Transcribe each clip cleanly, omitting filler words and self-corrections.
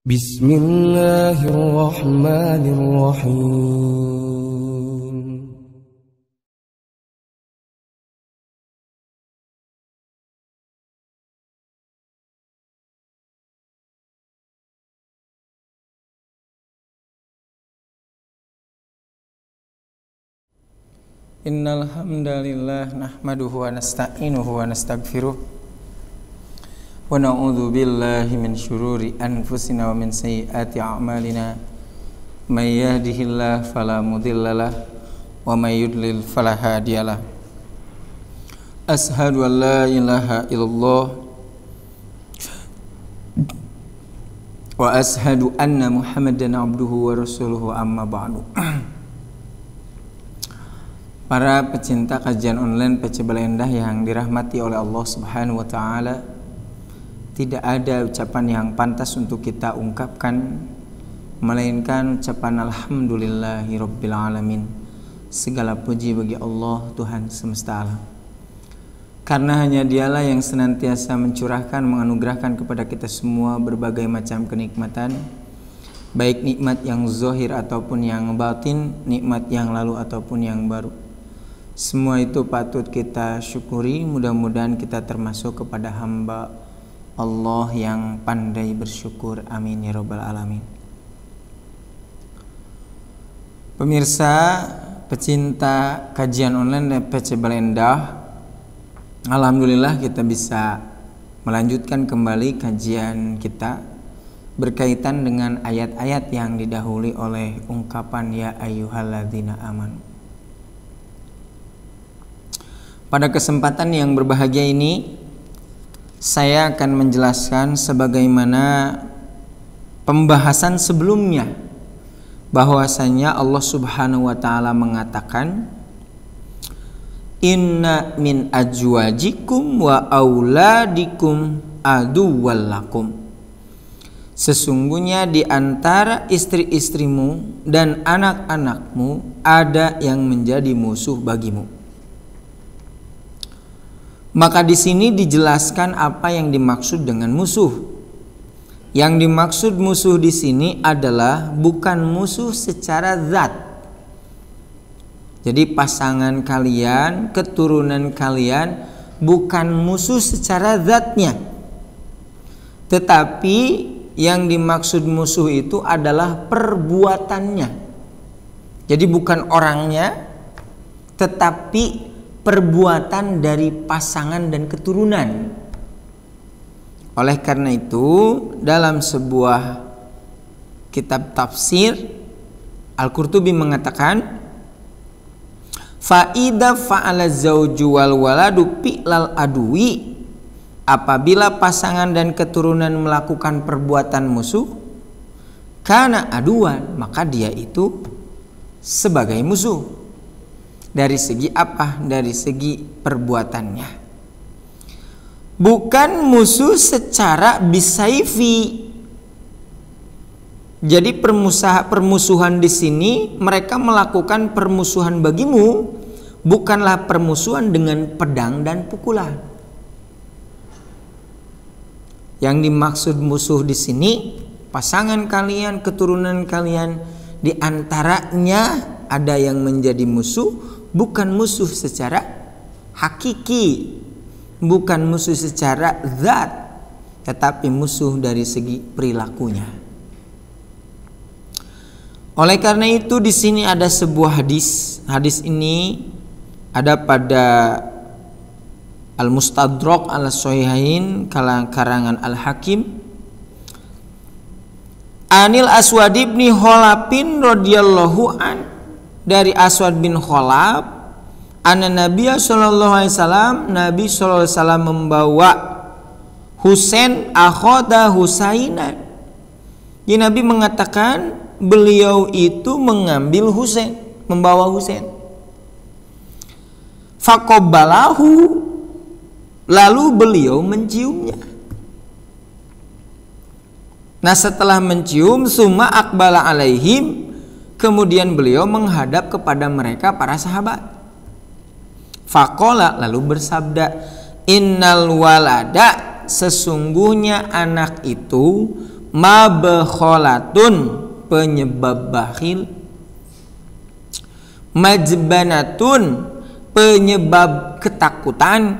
Bismillahirrahmanirrahim. Innal hamdalillah nahmaduhu wa nasta'inuhu wa nastaghfiruh wa na'udzu billahi min syururi anfusina wa min sayyiati a'malina may yahdihillahu fala mudhillalah wa may yudlil fala hadiyalah. Ashhadu an la ilaha illallah wa ashhadu anna Muhammadan abduhu wa rasuluhu, amma ba'du. Para pecinta kajian online PC Balendah yang dirahmati oleh Allah Subhanahu wa taala, tidak ada ucapan yang pantas untuk kita ungkapkan melainkan ucapan alhamdulillahirabbil alamin. Segala puji bagi Allah, Tuhan semesta alam. Karena hanya Dialah yang senantiasa mencurahkan, menganugerahkan kepada kita semua berbagai macam kenikmatan, baik nikmat yang zahir ataupun yang batin, nikmat yang lalu ataupun yang baru. Semua itu patut kita syukuri. Mudah-mudahan kita termasuk kepada hamba Allah yang pandai bersyukur. Amin ya rabbal alamin. Pemirsa, pecinta kajian online PC Balendah, alhamdulillah kita bisa melanjutkan kembali kajian kita berkaitan dengan ayat-ayat yang didahului oleh ungkapan ya ayyuhalladzina amanu. Pada kesempatan yang berbahagia ini, saya akan menjelaskan sebagaimana pembahasan sebelumnya, bahwasanya Allah Subhanahu wa taala mengatakan, inna min ajwajikum wa auladikum aduwwal lakum. Sesungguhnya di antara istri-istrimu dan anak-anakmu ada yang menjadi musuh bagimu. Maka di sini dijelaskan apa yang dimaksud dengan musuh. Yang dimaksud musuh di sini adalah bukan musuh secara zat. Jadi pasangan kalian, keturunan kalian bukan musuh secara zatnya. Tetapi yang dimaksud musuh itu adalah perbuatannya. Jadi bukan orangnya, tetapi perbuatan dari pasangan dan keturunan. Oleh karena itu, dalam sebuah kitab tafsir, Al-Qurtubi mengatakan, fa'idha fa'ala zawju wal waladu fi'lal adui. Apabila pasangan dan keturunan melakukan perbuatan musuh, kana aduan, maka dia itu sebagai musuh. Dari segi apa? Dari segi perbuatannya. Bukan musuh secara bisaifi. Jadi permusuhan di sini, mereka melakukan permusuhan bagimu, bukanlah permusuhan dengan pedang dan pukulan. Yang dimaksud musuh di sini, pasangan kalian, keturunan kalian, di antaranya ada yang menjadi musuh. Bukan musuh secara hakiki, bukan musuh secara zat, tetapi musuh dari segi perilakunya. Oleh karena itu di sini ada sebuah hadis. Hadis ini ada pada Al-Mustadrak al-Sahihain karangan Al-Hakim. Anil Aswad bin Khalafin radhiyallahu an, dari Aswad bin Khalaf, anna Nabiya sallallahu alaihi wasallam, Nabi sallallahu alaihi wasallam membawa Husain akhoda Husainan. Jadi Nabi mengatakan beliau itu mengambil Husain, membawa Husain. Faqabbalahu, lalu beliau menciumnya. Nah, setelah mencium, summa aqbala alaihim, kemudian beliau menghadap kepada mereka para sahabat. Faqala, lalu bersabda, innal walada, sesungguhnya anak itu mabkhalatun penyebab bakhil, majbanatun penyebab ketakutan,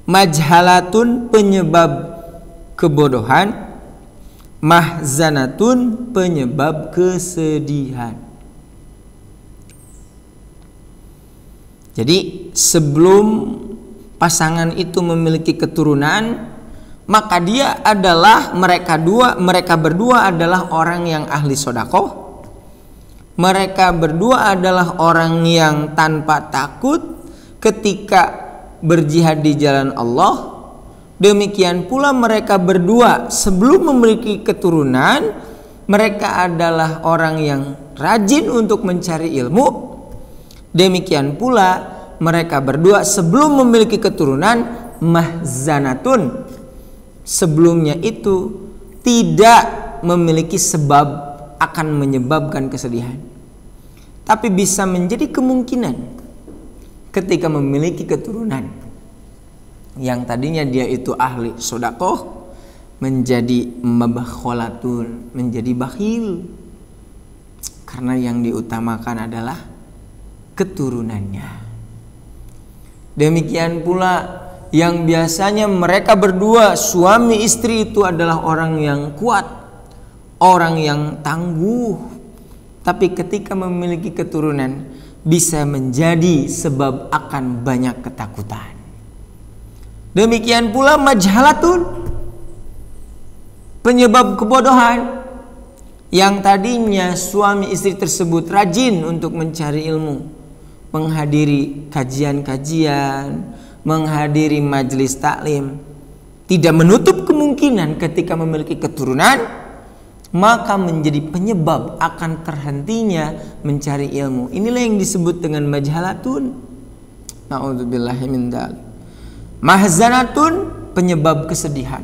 majhalatun penyebab kebodohan, mahzanatun penyebab kesedihan. Jadi sebelum pasangan itu memiliki keturunan, maka dia adalah mereka berdua adalah orang yang ahli sedekah. Mereka berdua adalah orang yang tanpa takut ketika berjihad di jalan Allah. Demikian pula mereka berdua sebelum memiliki keturunan, mereka adalah orang yang rajin untuk mencari ilmu. Demikian pula mereka berdua sebelum memiliki keturunan, mahzanatun, sebelumnya itu tidak memiliki sebab akan menyebabkan kesedihan, tapi bisa menjadi kemungkinan ketika memiliki keturunan yang tadinya dia itu ahli sedekah menjadi mabkhalatun, menjadi bakhil, karena yang diutamakan adalah keturunannya. Demikian pula yang biasanya mereka berdua suami istri itu adalah orang yang kuat, orang yang tangguh, tapi ketika memiliki keturunan bisa menjadi sebab akan banyak ketakutan. Demikian pula majhalatun, penyebab kebodohan, yang tadinya suami istri tersebut rajin untuk mencari ilmu, menghadiri kajian-kajian, menghadiri majelis taklim, tidak menutup kemungkinan ketika memiliki keturunan, maka menjadi penyebab akan terhentinya mencari ilmu. Inilah yang disebut dengan majhalatun. Na'udzubillahi min dzalik. Mahzanatun, penyebab kesedihan.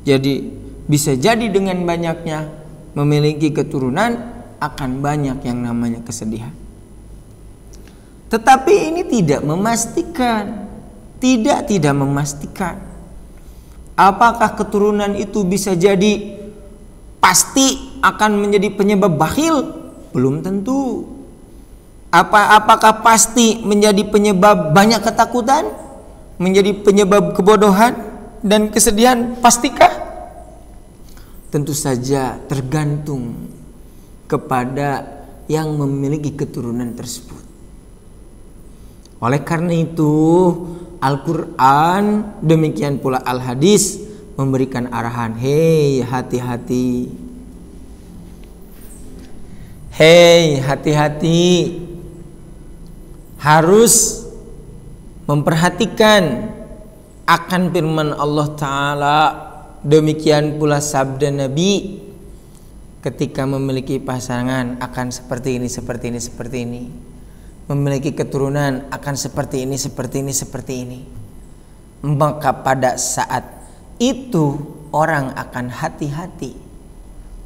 Jadi bisa jadi dengan banyaknya memiliki keturunan akan banyak yang namanya kesedihan. Tetapi ini tidak memastikan, tidak memastikan apakah keturunan itu bisa jadi pasti akan menjadi penyebab bakhil. Belum tentu. Apakah pasti menjadi penyebab banyak ketakutan, menjadi penyebab kebodohan dan kesedihan? Pastikah? Tentu saja tergantung kepada yang memiliki keturunan tersebut. Oleh karena itu Al-Quran, demikian pula Al-Hadis memberikan arahan, hei hati-hati, hei hati-hati, harus memperhatikan akan firman Allah Ta'ala. Demikian pula sabda Nabi ketika memiliki pasangan akan seperti ini, seperti ini, seperti ini. Memiliki keturunan akan seperti ini, seperti ini, seperti ini. Maka pada saat itu orang akan hati-hati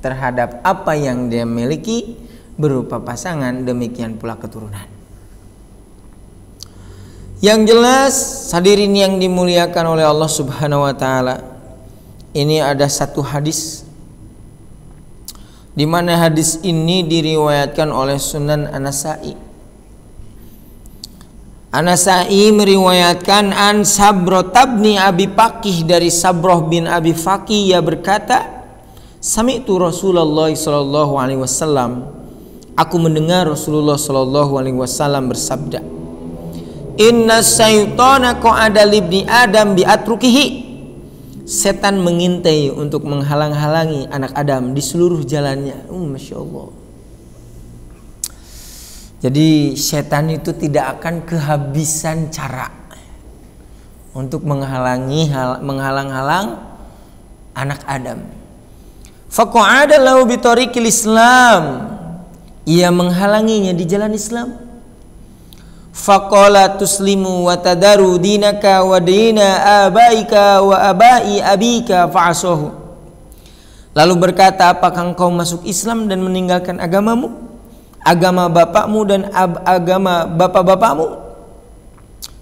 terhadap apa yang dia miliki berupa pasangan, demikian pula keturunan. Yang jelas hadirin yang dimuliakan oleh Allah Subhanahu wa taala, ini ada satu hadis di mana hadis ini diriwayatkan oleh Sunan An-Nasa'i. An-Nasa'i meriwayatkan an Sabrah bin Abi Faqih, dari Sabrah bin Abi Faqih, ia berkata, sami'tu Rasulullah sallallahu alaihi wasallam, aku mendengar Rasulullah sallallahu alaihi wasallam bersabda, inna syaitana qa'ada libni Adam bi'atrukihi, setan mengintai untuk menghalang-halangi anak Adam di seluruh jalannya. Masya Allah. Jadi setan itu tidak akan kehabisan cara untuk menghalang-halang anak Adam. Faqa'ada lahu bi tariqil Islam, ia menghalanginya di jalan Islam. Faqala tuslimu wa tadaru dinaka wa dina abaika wa abai abika fa'asahu. Lalu berkata, apakah engkau masuk Islam dan meninggalkan agamamu, agama bapakmu dan agama bapak-bapakmu?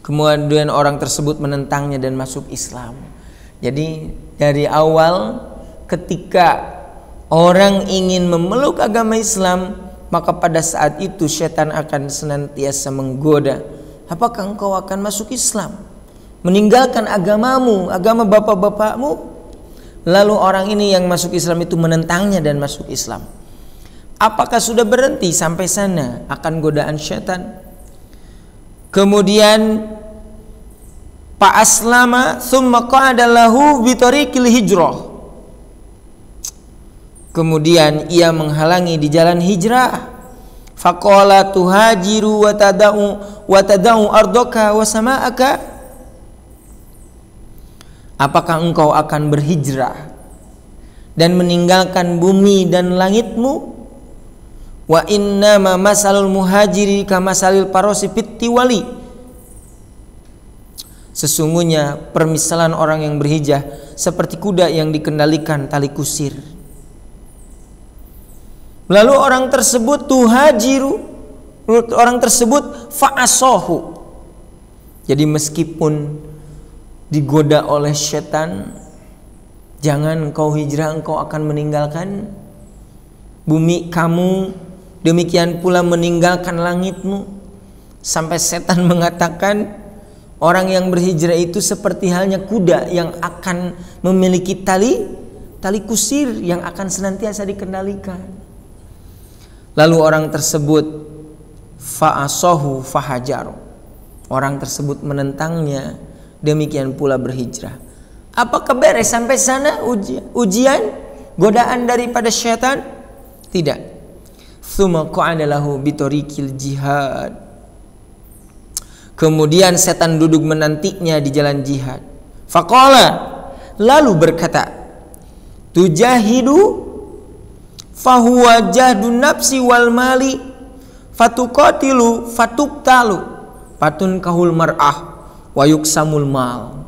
Kemudian orang tersebut menentangnya dan masuk Islam. Jadi dari awal ketika orang ingin memeluk agama Islam, maka pada saat itu setan akan senantiasa menggoda. Apakah engkau akan masuk Islam? Meninggalkan agamamu, agama bapak-bapakmu? Lalu orang ini yang masuk Islam itu menentangnya dan masuk Islam. Apakah sudah berhenti sampai sana akan godaan setan? Kemudian fa aslama tsumma qa'ada lahu bi tariqil hijrah. Kemudian ia menghalangi di jalan hijrah. Faqala tuhajiru wa tada'u ardaka wa sama'aka. Apakah engkau akan berhijrah dan meninggalkan bumi dan langitmu? Wa innama masalul muhajiri kamasalil parosi fittiwali. Sesungguhnya permisalan orang yang berhijrah seperti kuda yang dikendalikan tali kusir. Lalu orang tersebut tuhajiru, orang tersebut fa'asohu. Jadi meskipun digoda oleh setan, jangan engkau hijrah, engkau akan meninggalkan bumi kamu, demikian pula meninggalkan langitmu. Sampai setan mengatakan orang yang berhijrah itu seperti halnya kuda yang akan memiliki tali kusir yang akan senantiasa dikendalikan. Lalu orang tersebut fa'asohu fahajaru, orang tersebut menentangnya, demikian pula berhijrah. Apakah beres sampai sana ujian godaan daripada syaitan? Tidak. Tsumma qa'ada lahu bi tariqil jihad. Kemudian setan duduk menantinya di jalan jihad. Faqala, lalu berkata, tujahidu fahuwa jahdun nafsi wal mali fatuqatilu fatuktalu patun kahul mar'ah wa yuksamul mal.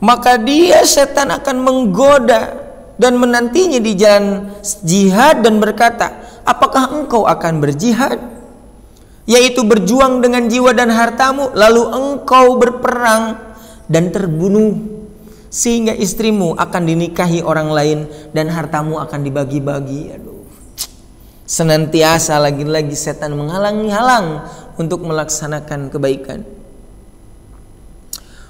Maka dia setan akan menggoda dan menantinya di jalan jihad dan berkata, apakah engkau akan berjihad, yaitu berjuang dengan jiwa dan hartamu, lalu engkau berperang dan terbunuh, sehingga istrimu akan dinikahi orang lain dan hartamu akan dibagi-bagi. Aduh. Senantiasa lagi-lagi setan menghalang-halang untuk melaksanakan kebaikan.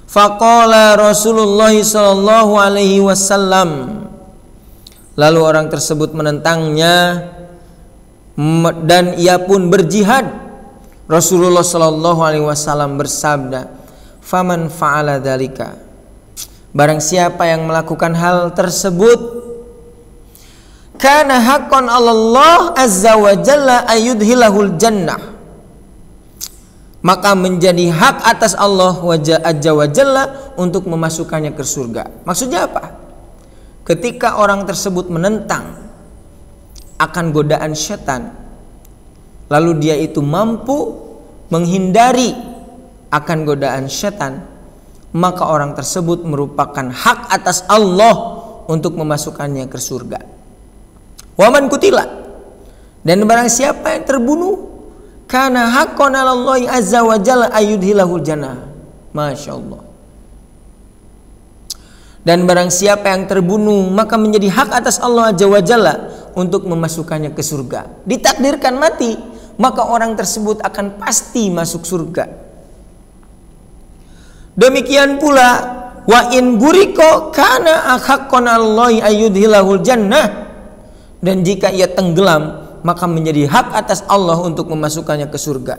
Faqala Rasulullah sallallahu alaihi wasallam, lalu orang tersebut menentangnya dan ia pun berjihad. Rasulullah sallallahu alaihi wasallam bersabda, "Faman fa'ala dzalika." Barang siapa yang melakukan hal tersebut, kana haqqan 'alallah azza wa jalla ayyudhilahul jannah, maka menjadi hak atas Allah azza wa jalla untuk memasukkannya ke surga. Maksudnya apa? Ketika orang tersebut menentang akan godaan syaitan, lalu dia itu mampu menghindari akan godaan syaitan, maka orang tersebut merupakan hak atas Allah untuk memasukkannya ke surga. Waman kutila, dan barang siapa yang terbunuh, kana haqqan 'alallahi azza wa jalla ayyudhilahul jannah. Masya Allah. Dan barang siapa yang terbunuh, maka menjadi hak atas Allah azza wa jalla untuk memasukkannya ke surga. Ditakdirkan mati, maka orang tersebut akan pasti masuk surga. Demikian pula wa in guriko kana haqqan 'alallahi ayyudhilahul jannah, dan jika ia tenggelam maka menjadi hak atas Allah untuk memasukkannya ke surga.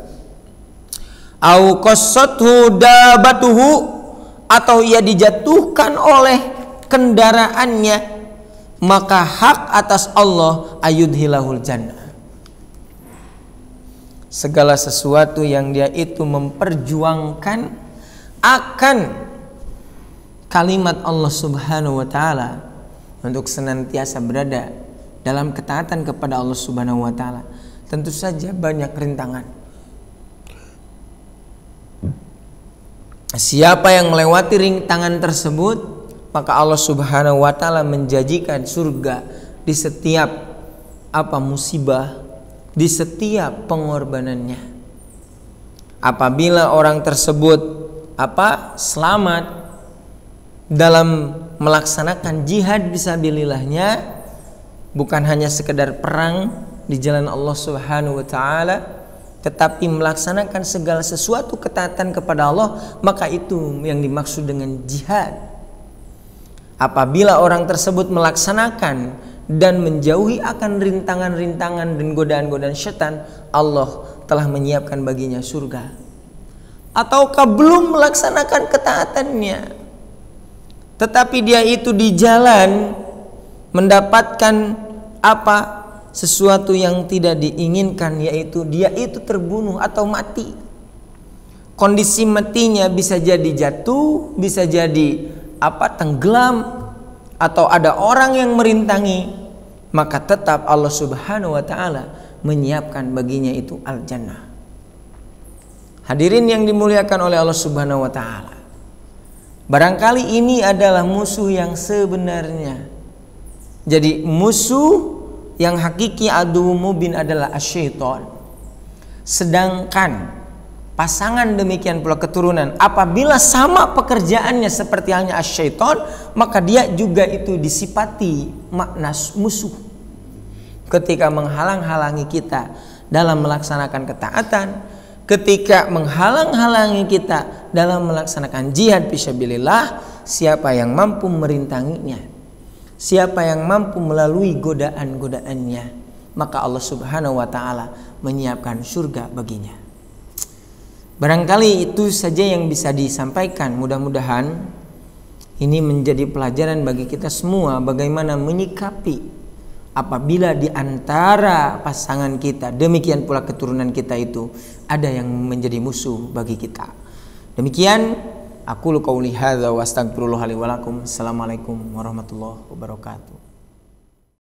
Au qassathu dabatuhu, atau ia dijatuhkan oleh kendaraannya, maka hak atas Allah ayyudhilahul jannah. Segala sesuatu yang dia itu memperjuangkan akan kalimat Allah Subhanahu wa taala untuk senantiasa berada dalam ketaatan kepada Allah Subhanahu wa taala, tentu saja banyak rintangan. Siapa yang melewati rintangan tersebut, maka Allah Subhanahu wa taala menjanjikan surga di setiap musibah, di setiap pengorbanannya. Apabila orang tersebut selamat dalam melaksanakan jihad fisabilillahnya bukan hanya sekedar perang di jalan Allah Subhanahu wa taala, tetapi melaksanakan segala sesuatu ketaatan kepada Allah, maka itu yang dimaksud dengan jihad. Apabila orang tersebut melaksanakan dan menjauhi akan rintangan-rintangan dan godaan-godaan syaitan, Allah telah menyiapkan baginya surga. Ataukah belum melaksanakan ketaatannya, tetapi dia itu di jalan mendapatkan sesuatu yang tidak diinginkan, yaitu dia itu terbunuh atau mati. Kondisi matinya bisa jadi jatuh, bisa jadi tenggelam, atau ada orang yang merintangi, maka tetap Allah Subhanahu wa taala menyiapkan baginya itu al-jannah. Hadirin yang dimuliakan oleh Allah Subhanahu wa taala, barangkali ini adalah musuh yang sebenarnya. Jadi musuh yang hakiki adu mubin adalah asyaiton. Sedangkan pasangan demikian pula keturunan, apabila sama pekerjaannya seperti halnya asyaiton, maka dia juga itu disifati makna musuh. Ketika menghalang-halangi kita dalam melaksanakan ketaatan, ketika menghalang-halangi kita dalam melaksanakan jihad fisabilillah, siapa yang mampu merintanginya, siapa yang mampu melalui godaan-godaannya, maka Allah Subhanahu wa taala menyiapkan surga baginya. Barangkali itu saja yang bisa disampaikan. Mudah-mudahan ini menjadi pelajaran bagi kita semua bagaimana menyikapi apabila di antara pasangan kita, demikian pula keturunan kita itu ada yang menjadi musuh bagi kita. Demikian aku qauli hadza wa astaghfirullah li wa lakum. Assalamualaikum warahmatullahi wabarakatuh.